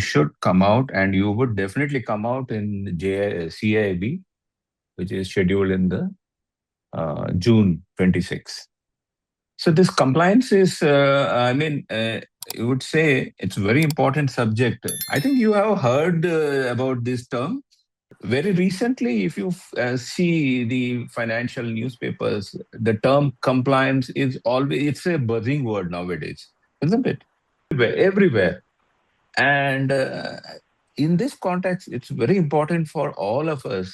should come out, and you would definitely come out in CAIIB, which is scheduled in the June 26. So this compliance is, you would say it's a very important subject. I think you have heard about this term. Very recently, if you see the financial newspapers, the term compliance is always, it's a buzzing word nowadays, isn't it? Everywhere. And in this context, it's very important for all of us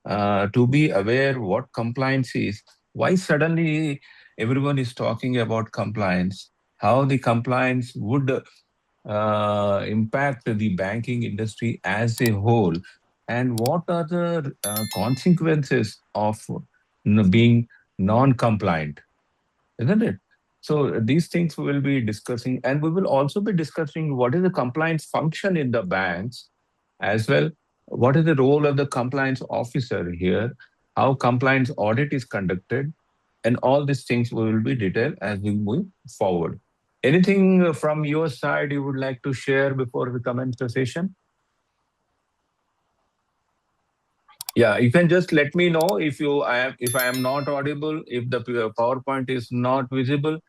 to be aware what compliance is, why suddenly everyone is talking about compliance, how the compliance would impact the banking industry as a whole, and what are the consequences of being non-compliant, isn't it? So these things we will be discussing, and we will also be discussing what is the compliance function in the banks as well. What is the role of the compliance officer here? How compliance audit is conducted, and all these things we will be detailed as we move forward. Anything from your side you would like to share before we commence the session? Yeah, you can just let me know if I am not audible, if the PowerPoint is not visible.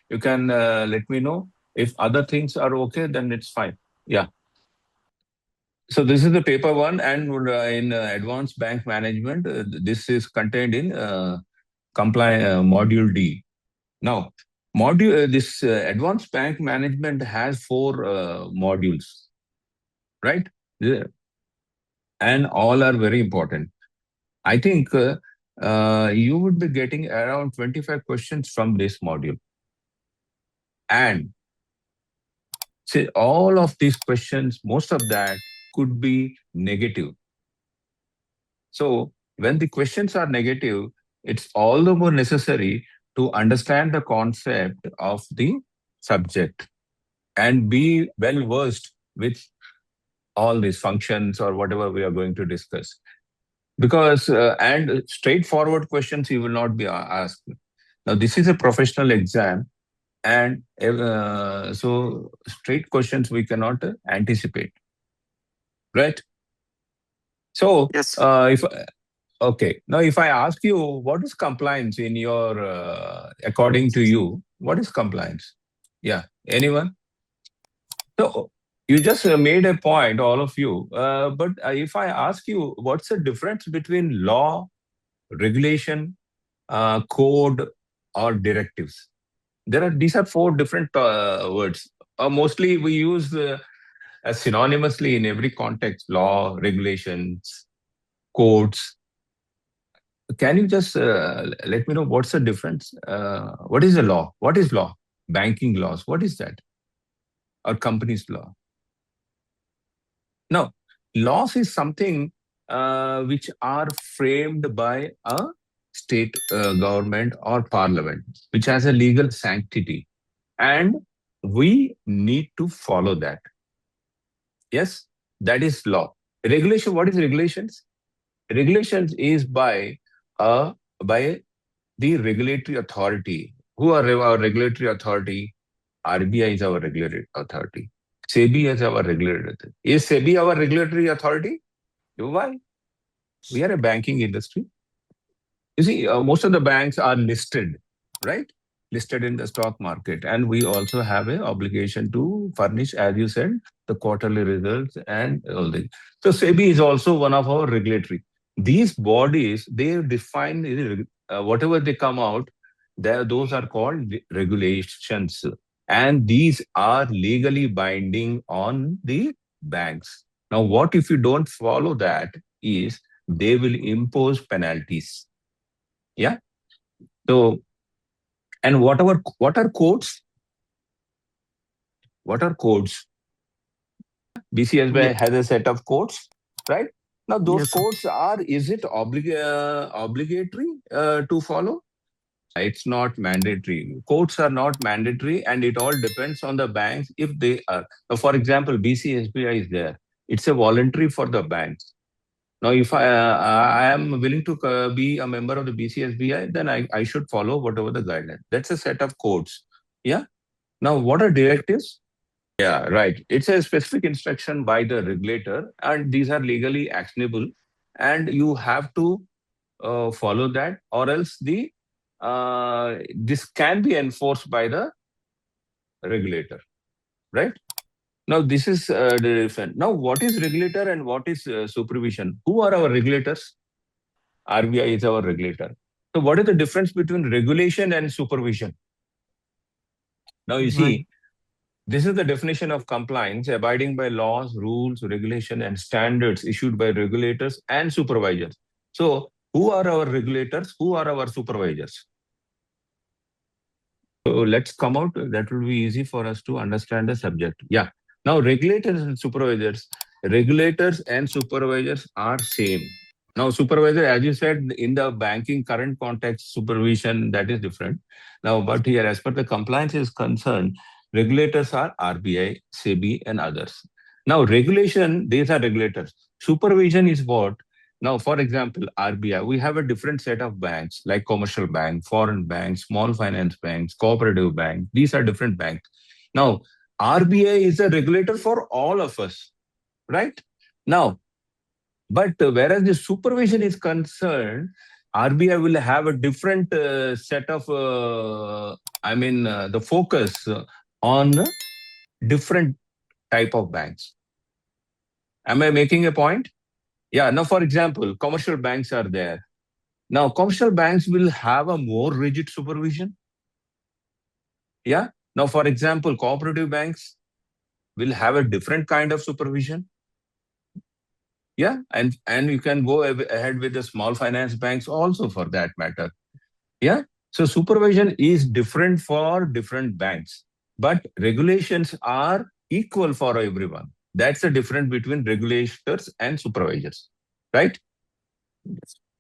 You can let me know. If other things are okay, then it's fine. Yeah. So this is the paper one, and in advanced bank management, this is contained in module D. Now, this advanced bank management has 4 modules, right? Yeah. And all are very important. I think you would be getting around 25 questions from this module. And say all of these questions, most of that could be negative. So when the questions are negative, it's all the more necessary to understand the concept of the subject and be well versed with all these functions or whatever we are going to discuss. Because, and straightforward questions you will not be asked. Now, this is a professional exam, and so straight questions we cannot anticipate, right? So, yes. Okay, now if I ask you, what is compliance in your, according to you, what is compliance? Yeah, anyone? So you just made a point, all of you. But if I ask you, what's the difference between law, regulation, code, or directives? These are 4 different words. Mostly we use synonymously in every context: law, regulations, codes. Can you just let me know what's the difference? What is the law? What is law? Banking laws. What is that? Or companies law? No, laws is something which are framed by a state government or parliament, which has a legal sanctity, and we need to follow that. Yes, that is law. Regulation. What is regulations? Regulations is by the regulatory authority. Who are our regulatory authority? RBI is our regulatory authority. SEBI is our regulatory authority. Is SEBI our regulatory authority? Why? We are a banking industry. You see, most of the banks are listed, right? Listed in the stock market. And we also have an obligation to furnish, as you said, the quarterly results and all this. So SEBI is also one of our regulatory. These bodies, they define whatever they come out, those are called regulations. And these are legally binding on the banks. Now, what if you don't follow that is they will impose penalties. Yeah. So, and what are codes? What are codes? BCSBI has a set of codes, right? Now, those codes are, is it obligatory to follow? It's not mandatory. Codes are not mandatory, and it all depends on the banks if they are. For example, BCSBI is there. It's a voluntary for the banks. Now, if I am willing to be a member of the BCSBI, then I should follow whatever the guideline. That's a set of codes. Yeah. Now, what are directives? Yeah, right. It's a specific instruction by the regulator, and these are legally actionable, and you have to follow that, or else the this can be enforced by the regulator, right? Now, this is the different. Now, what is regulator and what is supervision? Who are our regulators? RBI is our regulator. So, what is the difference between regulation and supervision? Now, you Right. see, this is the definition of compliance: abiding by laws, rules, regulation, and standards issued by regulators and supervisors. So, who are our regulators? Who are our supervisors? So let's come out. That will be easy for us to understand the subject. Yeah. Now, regulators and supervisors. Regulators and supervisors are same. Now, supervisor, as you said, in the banking current context, supervision, that is different. Now, but here, as per the compliance is concerned, regulators are RBI, SEBI, and others. Now, regulation, these are regulators. Supervision is what? Now, for example, RBI, we have a different set of banks like commercial bank, foreign banks, small finance banks, cooperative bank. These are different banks. Now, RBI is a regulator for all of us, right? Now, but whereas the supervision is concerned, RBI will have a different set of, the focus on different type of banks. Am I making a point? Yeah. Now, for example, commercial banks are there. Now, commercial banks will have a more rigid supervision. Yeah. Now, for example, cooperative banks will have a different kind of supervision. Yeah. And you can go ahead with the small finance banks also for that matter. Yeah. So supervision is different for different banks, but regulations are equal for everyone. That's the difference between regulators and supervisors, right?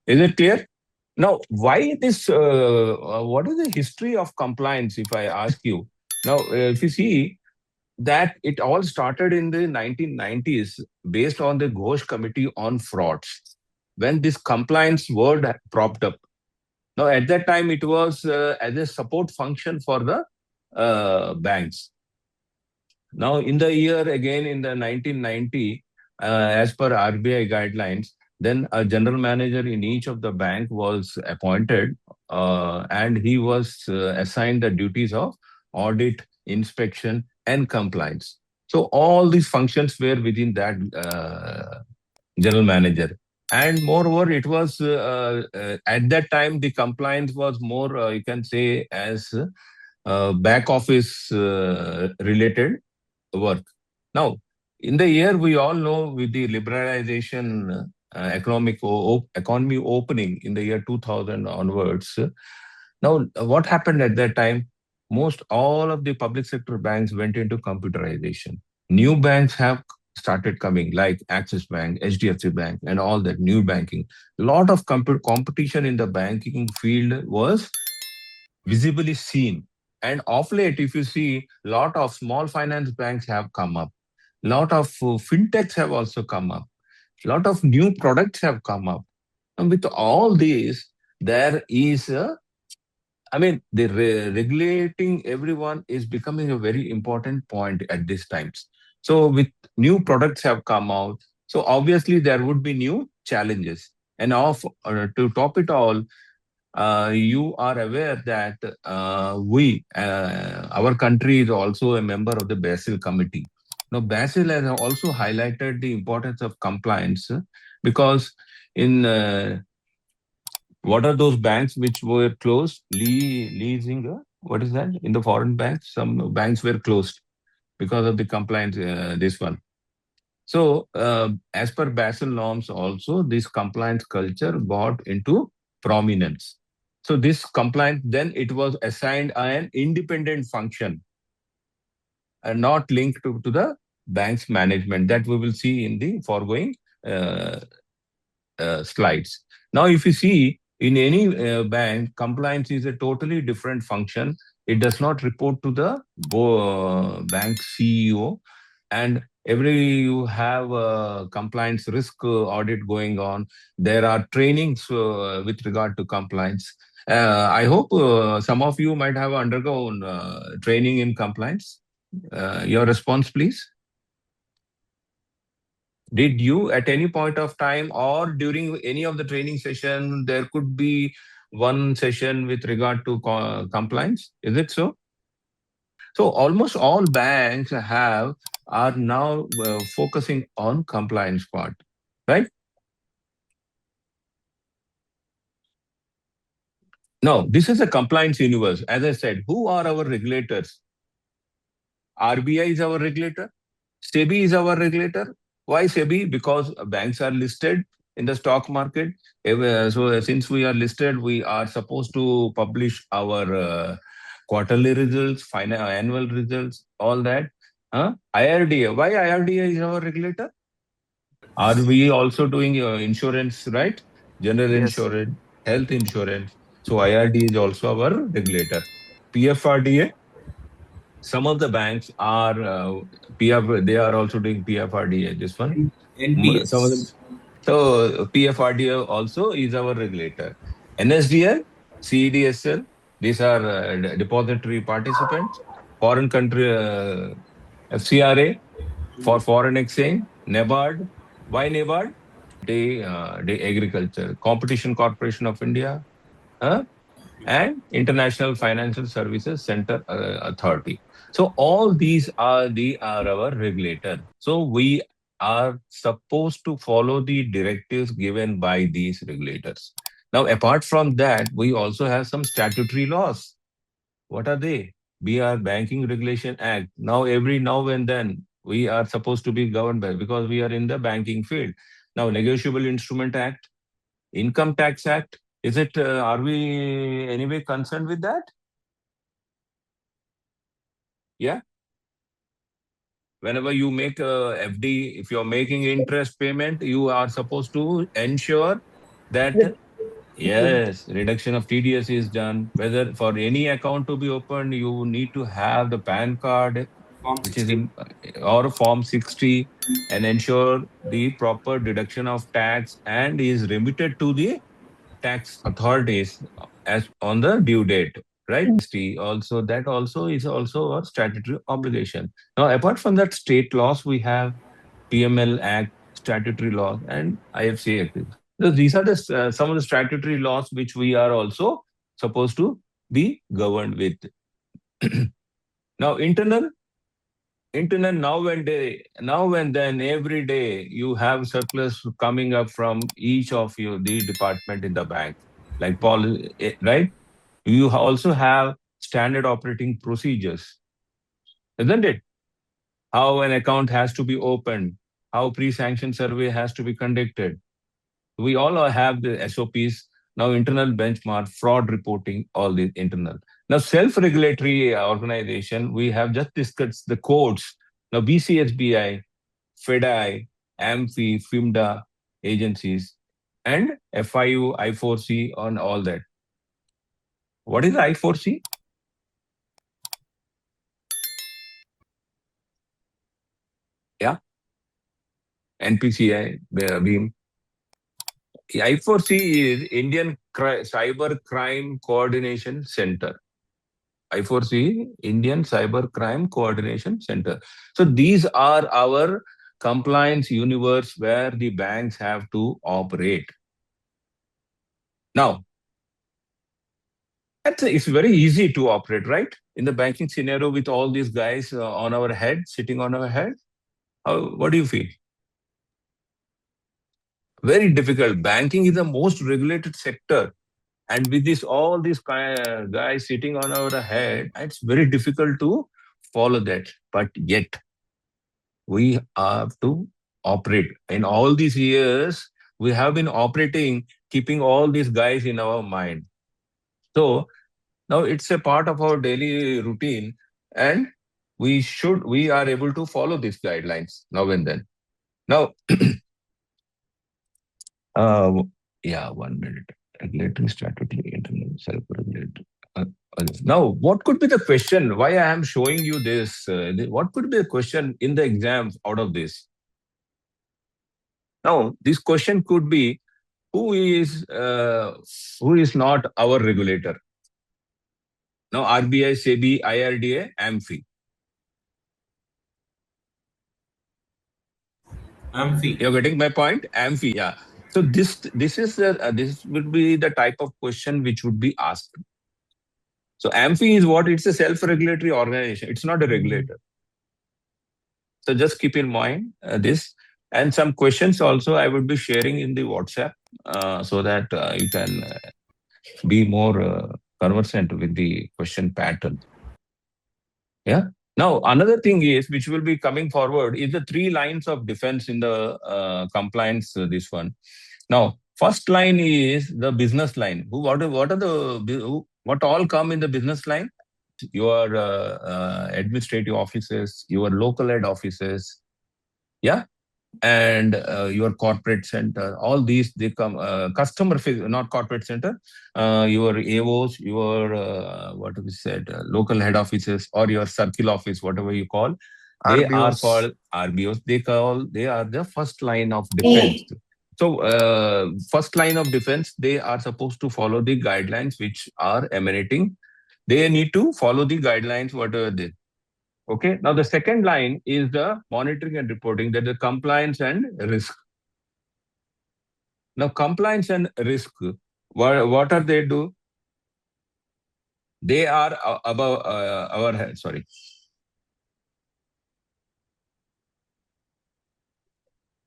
Is it clear? Now, why this? What is the history of compliance? If I ask you now, if you see that it all started in the 1990s, based on the Ghosh Committee on Frauds, when this compliance word propped up. Now, at that time, it was as a support function for the banks. Now, in the year again in the 1990, as per RBI guidelines, then a general manager in each of the bank was appointed, and he was assigned the duties of audit, inspection, and compliance. So all these functions were within that general manager. And moreover, it was at that time the compliance was more, you can say, as back office related work. Now, in the year we all know with the liberalization, economy opening in the year 2000 onwards. Now, what happened at that time? Most all of the public sector banks went into computerization. New banks have started coming, like Axis Bank, HDFC Bank, and all that new banking. A lot of competition in the banking field was visibly seen. And of late, if you see, a lot of small finance banks have come up. A lot of fintechs have also come up. A lot of new products have come up. And with all these, there is the regulating everyone is becoming a very important point at these times. So with new products have come out, so obviously there would be new challenges. And to top it all, you are aware that our country is also a member of the Basel Committee. Now, Basel has also highlighted the importance of compliance because in what are those banks which were closed? Leasing, what is that? In the foreign banks, some banks were closed because of the compliance, this one. So, as per Basel norms, also, this compliance culture got into prominence. So, this compliance, then it was assigned an independent function and not linked to the bank's management. That we will see in the foregoing uh, slides. Now, if you see in any bank, compliance is a totally different function. It does not report to the bank CEO, and every you have a compliance risk audit going on. There are trainings with regard to compliance. I hope some of you might have undergone training in compliance. Your response, please. Did you, at any point of time or during any of the training session, there could be one session with regard to compliance? Is it so? So almost all banks are now focusing on compliance part, right? No, this is a compliance universe. As I said, who are our regulators? RBI is our regulator. SEBI is our regulator. Why SEBI? Because banks are listed in the stock market. So since we are listed, we are supposed to publish our quarterly results, final annual results, all that. IRDA. Why IRDA is our regulator? Are we also doing insurance, right? General Yes. insurance, health insurance. So IRDA is also our regulator. PFRDA, some of the banks are they are also doing PFRDA. This one, some of them. NPS. So PFRDA also is our regulator. NSDL, CDSL, these are depository participants. Foreign country FCRA for foreign exchange. NABARD. Why NABARD? Day Agriculture. Competition Corporation of India. uh, and International Financial Services Center Authority. So all these are our regulator. So we are supposed to follow the directives given by these regulators. Now, apart from that, we also have some statutory laws. What are they? We are Banking Regulation Act. Now, every now and then, we are supposed to be governed by because we are in the banking field. Now, Negotiable Instrument Act, Income Tax Act. Is it? Are we anyway concerned with that? Yeah. Whenever you make a FD, if you're making interest payment, you are supposed to ensure that yes, reduction of TDS is done. Whether for any account to be opened, you need to have the PAN card, Form which is 60. in or Form 60, and ensure the proper deduction of tax and is remitted to the tax authorities as on the due date, right? Also, that also is also a statutory obligation. Now, apart from that, state laws we have PML Act, statutory laws, and IFSCA Act. So these are the some of the statutory laws which we are also supposed to be governed with. Now, internal now and then every day you have surplus coming up from each of you the department in the bank, like right? You also have standard operating procedures, isn't it? How an account has to be opened, how pre-sanction survey has to be conducted. We all have the SOPs. Now, internal benchmark, fraud reporting, all the internal. Now, self-regulatory organization, we have just discussed the codes. Now, BCSBI, FEDAI, AMFI, FIMMDA agencies, and FIU, I4C on all that. What is I4C? Yeah, NPCI, BEAM. I4C is Indian Cyber Crime Coordination Center. I4C, Indian Cyber Crime Coordination Center. So these are our compliance universe where the banks have to operate. Now, it's very easy to operate, right? In the banking scenario with all these guys on our head, sitting on our head. What do you feel? Very difficult. Banking is the most regulated sector. And with this, all these guys sitting on our head, it's very difficult to follow that. But yet, we have to operate. In all these years, we have been operating, keeping all these guys in our mind. So now it's a part of our daily routine, and we are able to follow these guidelines now and then. Now, uh, yeah, 1 minute. Regulatory statutory internal self-regulatory. Now, what could be the question? Why I am showing you this? What could be the question in the exam out of this? Now, this question could be who is not our regulator? Now, RBI, SEBI, IRDA, AMFI. AMFI. You're getting my point? AMFI, yeah. So this would be the type of question which would be asked. So AMFI is what? It's a self-regulatory organization. It's not a regulator. So just keep in mind this. And some questions also I would be sharing in the WhatsApp so that you can be more conversant with the question pattern. Yeah. Now, another thing is, which will be coming forward, is the three lines of defense in the compliance, this one. Now, first line is the business line. What are what all come in the business line? Your administrative offices, your local head offices, yeah, and your corporate center. All these they come not corporate center. Your AOs, your what we said, local head offices or your circle office, whatever you call. They are RBOs. called RBOs. They are the first line of defense. So, first line of defense, they are supposed to follow the guidelines which are emanating. They need to follow the guidelines, whatever they. Okay. Now, the second line is the monitoring and reporting, that the compliance and risk. Now, compliance and risk, what are they do? They are above our head. Sorry.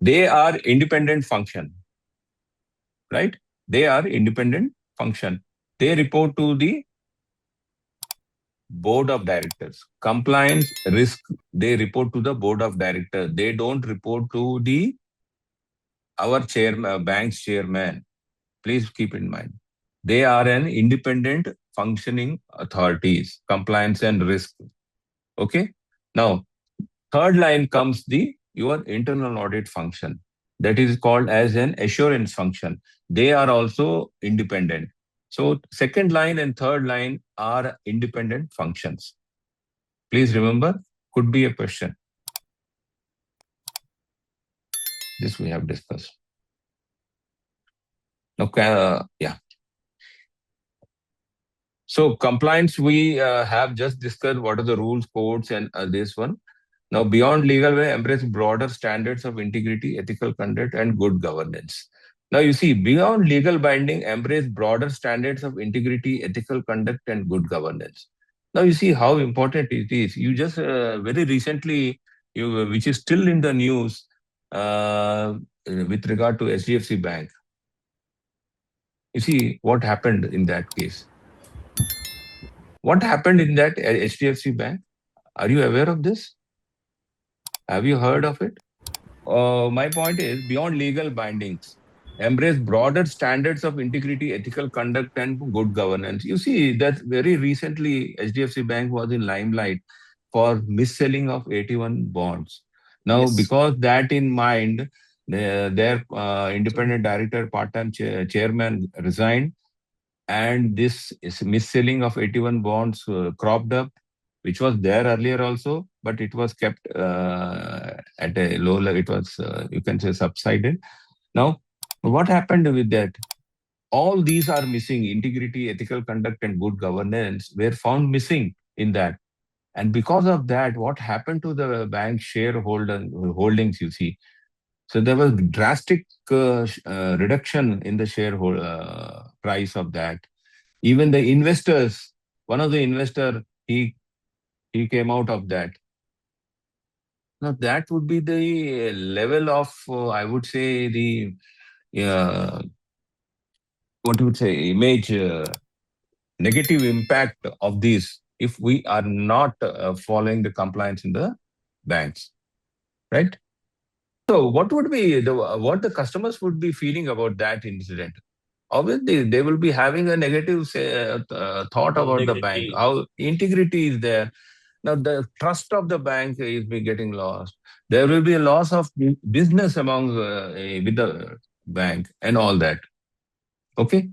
They are independent function, right? They are independent function. They report to the board of directors. Compliance risk, they report to the board of directors. They don't report to the our chairman, bank's chairman. Please keep in mind. They are an independent functioning authorities, compliance and risk. Okay. Now, third line comes the your internal audit function. That is called as an assurance function. They are also independent. So second line and third line are independent functions. Please remember, could be a question. This we have discussed. Now, yeah. So compliance, we have just discussed what are the rules, codes, and this one. Now, beyond legal way, embrace broader standards of integrity, ethical conduct, and good governance. Now, you see, beyond legal binding, embrace broader standards of integrity, ethical conduct, and good governance. Now, you see how important it is. You just very recently, which is still in the news with regard to HDFC Bank. You see what happened in that case. What happened in that HDFC Bank? Are you aware of this? Have you heard of it? My point is beyond legal bindings, embrace broader standards of integrity, ethical conduct, and good governance. You see that very recently HDFC Bank was in limelight for mis-selling of 81 bonds. Now, Yes. because that in mind, their independent director, part-time chairman resigned, and this is mis-selling of 81 bonds cropped up, which was there earlier also, but it was kept at a low level. It was, you can say, subsided. Now, what happened with that? All these are missing. Integrity, ethical conduct, and good governance were found missing in that. And because of that, what happened to the bank holdings, you see? So there was drastic reduction in the price of that. Even the investors, one of the investor, he came out of that. Now that would be the level of, I would say, the what would say image negative impact of this if we are not following the compliance in the banks, right? So what would be what the customers would be feeling about that incident? Obviously, they will be having a negative thought about the bank. How integrity is there. Now, the trust of the bank is be getting lost. There will be a loss of business among with the bank and all that. Okay.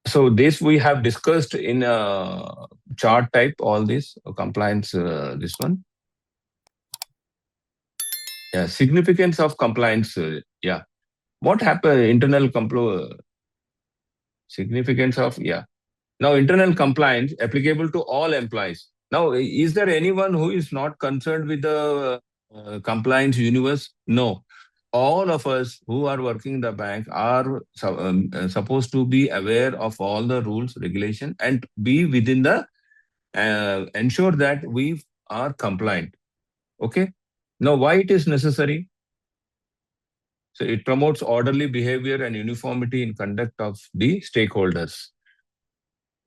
So this we have discussed in chart type, all this compliance, this one. Yeah, significance of compliance. Yeah. What happened? Internal significance of, yeah. Now, internal compliance applicable to all employees. Now, is there anyone who is not concerned with the compliance universe? No. All of us who are working in the bank are supposed to be aware of all the rules, regulation, and be within the ensure that we are compliant. Okay. Now, why it is necessary? So it promotes orderly behavior and uniformity in conduct of the stakeholders,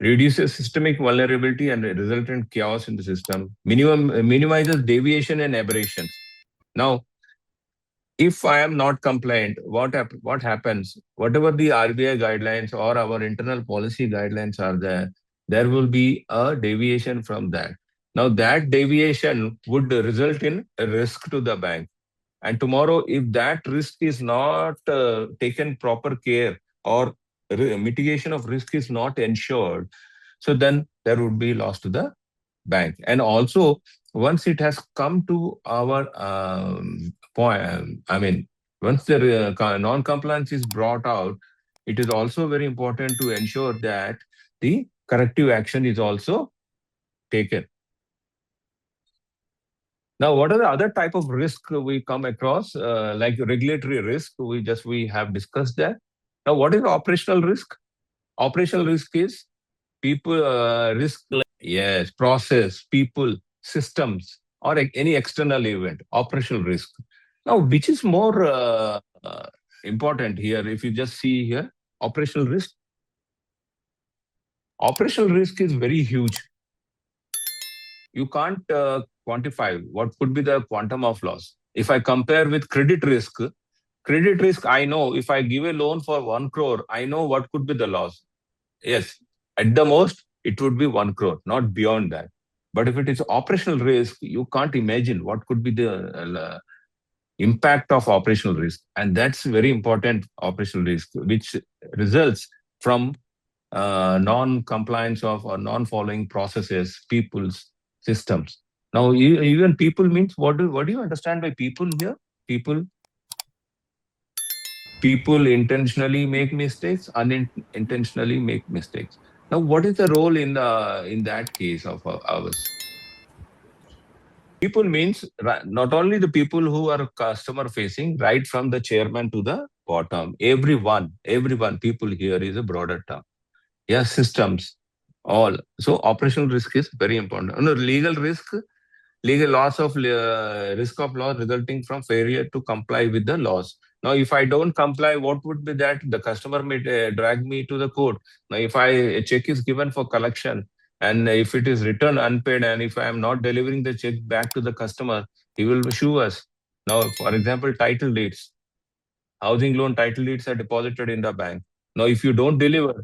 reduces systemic vulnerability and resultant chaos in the system, minimizes deviation and aberrations. Now, if I am not compliant, what happens? Whatever the RBI guidelines or our internal policy guidelines are there, there will be a deviation from that. Now, that deviation would result in a risk to the bank. And tomorrow, if that risk is not taken proper care or mitigation of risk is not ensured, so then there would be loss to the bank. And also, once it has come to our point, once the non-compliance is brought out, it is also very important to ensure that the corrective action is also taken. Now, what are the other type of risk we come across, like regulatory risk? We have discussed that. Now, what is operational risk? Operational risk is people risk. Yes, process, people, systems, or any external event. Operational risk. Now, which is more important here? If you just see here, operational risk. Operational risk is very huge. You can't quantify what could be the quantum of loss. If I compare with credit risk, I know if I give a loan for 1 crore, I know what could be the loss. Yes, at the most, it would be 1 crore, not beyond that. But if it is operational risk, you can't imagine what could be the impact of operational risk. And that's very important operational risk, which results from non-compliance of or non-following processes, people's systems. Now, even people means what do you understand by people here? People intentionally make mistakes, unintentionally make mistakes. Now, what is the role in that case of ours? People means not only the people who are customer facing, right from the chairman to the bottom. Everyone, people here is a broader term. Yeah, systems, all. So operational risk is very important. No, legal loss of risk of loss resulting from failure to comply with the laws. Now, if I don't comply, what would be that? The customer may drag me to the court. Now, if a check is given for collection and if it is returned unpaid and if I am not delivering the check back to the customer, he will sue us. Now, for example, title deeds, housing loan title deeds are deposited in the bank. Now, if you don't deliver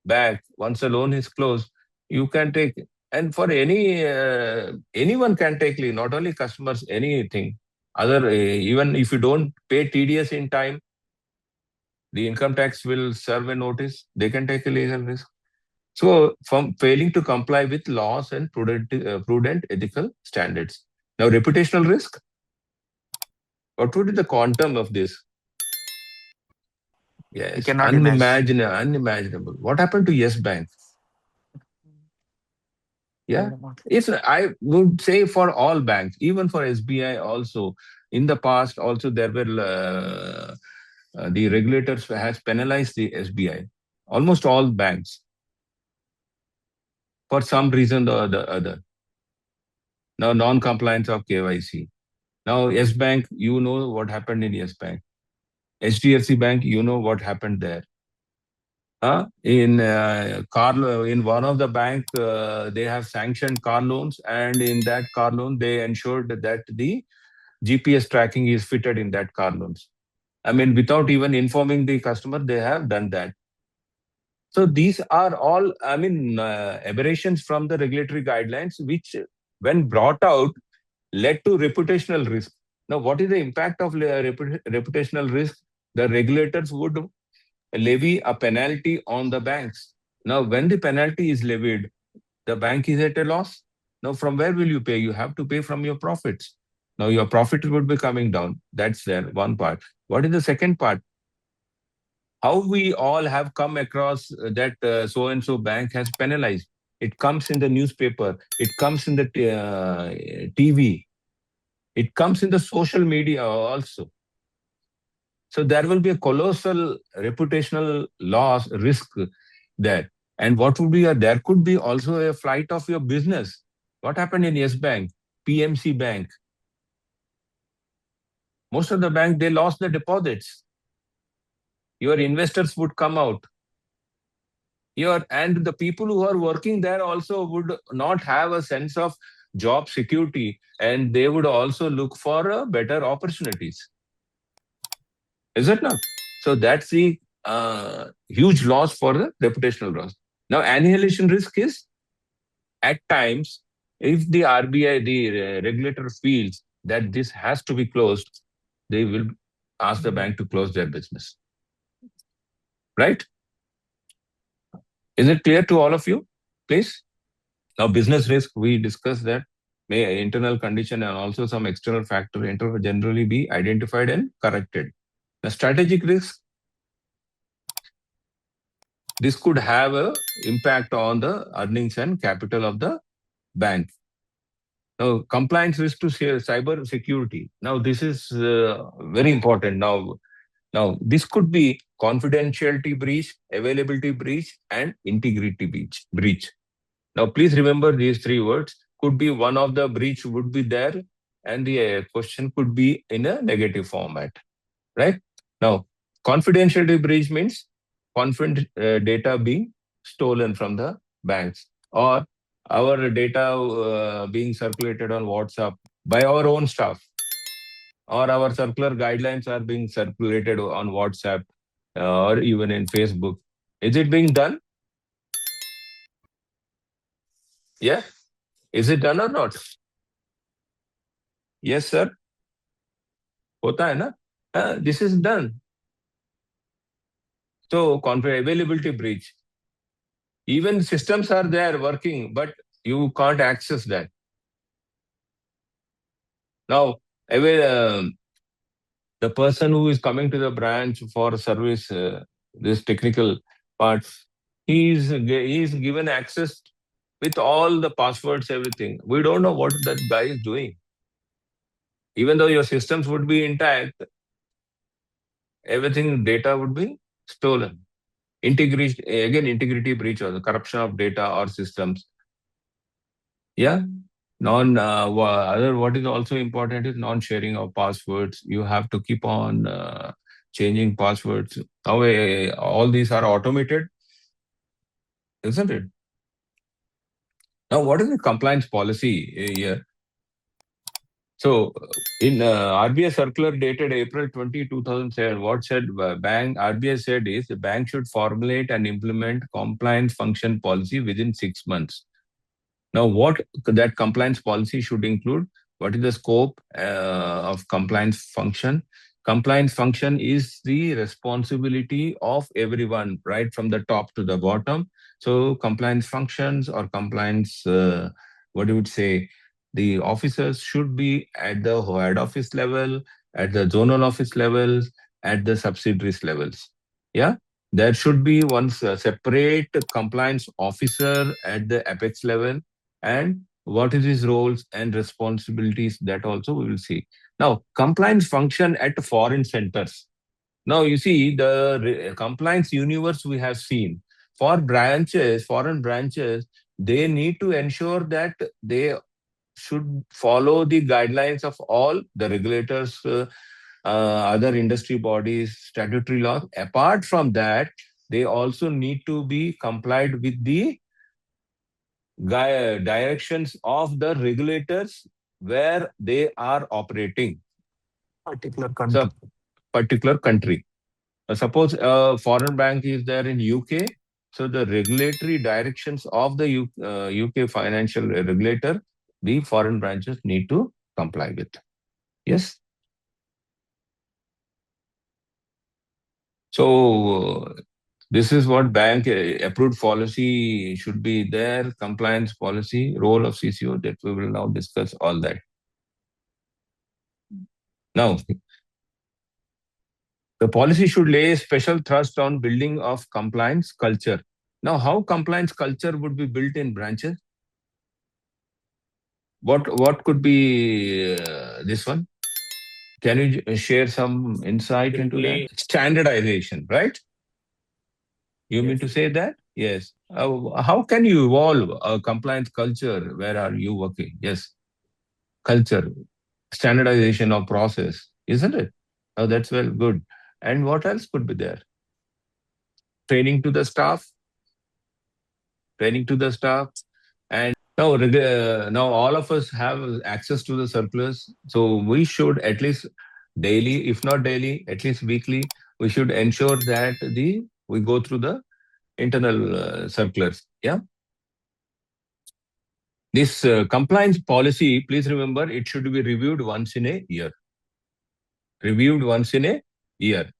back once the loan is closed, you can take, and for anyone can take leave, not only customers, anything other, even if you don't pay TDS in time, the income tax will serve a notice. They can take a legal risk. So from failing to comply with laws and prudent ethical standards. Now, reputational risk, what would be the quantum of this? Yes, unimaginable. What happened to Yes Bank? Yeah, it's, I would say for all banks, even for SBI also. In the past, also there were the regulators has penalized the SBI, almost all banks, for some reason or the other. Now, non-compliance of KYC. Now, Yes Bank, you know what happened in Yes Bank. HDFC Bank, you know what happened there. In one of the bank, they have sanctioned car loans, and in that car loan, they ensured that the GPS tracking is fitted in that car loans. I mean, without even informing the customer, they have done that. So these are all, aberrations from the regulatory guidelines, which, when brought out, led to reputational risk. Now, what is the impact of reputational risk? The regulators would levy a penalty on the banks. Now, when the penalty is levied, the bank is at a loss. Now, from where will you pay? You have to pay from your profits. Now, your profit would be coming down. That's there, one part. What is the second part? How we all have come across that so-and-so bank has penalized. It comes in the newspaper. It comes in the TV. It comes in the social media also. So there will be a colossal reputational loss risk there. And what would be there could be also a flight of your business. What happened in Yes Bank, PMC Bank? Most of the bank, they lost the deposits. Your investors would come out. And the people who are working there also would not have a sense of job security, and they would also look for better opportunities. Is it not? So that's the huge loss for the reputational loss. Now, annihilation risk is at times, if the RBI, the regulator feels that this has to be closed, they will ask the bank to close their business. Right? Is it clear to all of you? Please. Now, business risk, we discussed that may internal condition and also some external factor generally be identified and corrected. The strategic risk, this could have an impact on the earnings and capital of the bank. Now, compliance risk to cyber security. Now, this is very important. Now, this could be confidentiality breach, availability breach, and integrity breach. Now, please remember these three words. Could be one of the breach would be there, and the question could be in a negative format, right? Now, confidentiality breach means confidential data being stolen from the banks, or our data being circulated on WhatsApp by our own staff, or our circular guidelines are being circulated on WhatsApp or even in Facebook. Is it being done? Yeah. Is it done or not? Yes, sir. होता है ना? This is done. So, availability breach. Even systems are there working, but you can't access that. Now, the person who is coming to the branch for service, this technical parts, he's given access with all the passwords, everything. We don't know what that guy is doing. Even though your systems would be intact, everything data would be stolen. Integrity breach or the corruption of data or systems. Yeah. What is also important is non-sharing of passwords. You have to keep on changing passwords. Now, all these are automated, isn't it? Now, what is the compliance policy here? So, in RBI circular dated April 20, 2007, what said RBI said is the bank should formulate and implement compliance function policy within 6 months. Now, what that compliance policy should include? What is the scope of compliance function? Compliance function is the responsibility of everyone, right from the top to the bottom. So, compliance functions or compliance, what do you say? The officers should be at the head office level, at the zonal office levels, at the subsidiaries levels. Yeah, there should be one separate compliance officer at the apex level, and what is his roles and responsibilities, that also we will see. Now, compliance function at foreign centers. Now, you see the compliance universe we have seen. For branches, foreign branches, they need to ensure that they should follow the guidelines of all the regulators, other industry bodies, statutory laws. Apart from that, they also need to be complied with the directions of the regulators where they are operating. Particular country. Suppose a foreign bank is there in UK, so the regulatory directions of the UK financial regulator, the foreign branches need to comply with. Yes. So this is what bank approved policy should be there, compliance policy, role of CCO, that we will now discuss all that. Now, the policy should lay special thrust on building of compliance culture. Now, how compliance culture would be built in branches? What could be this one? Can you share some insight into that? Standardization, right? You mean to say that? Yes. How can you evolve a compliance culture? Where are you working? Yes, culture, standardization of process, isn't it? Oh, that's well good. And what else could be there? Training to the staff, training to the staff. And now all of us have access to the circulars. So we should at least daily, if not daily, at least weekly, we should ensure that we go through the internal circulars. Yeah. This compliance policy, please remember, it should be reviewed once in a year. Reviewed once in a year.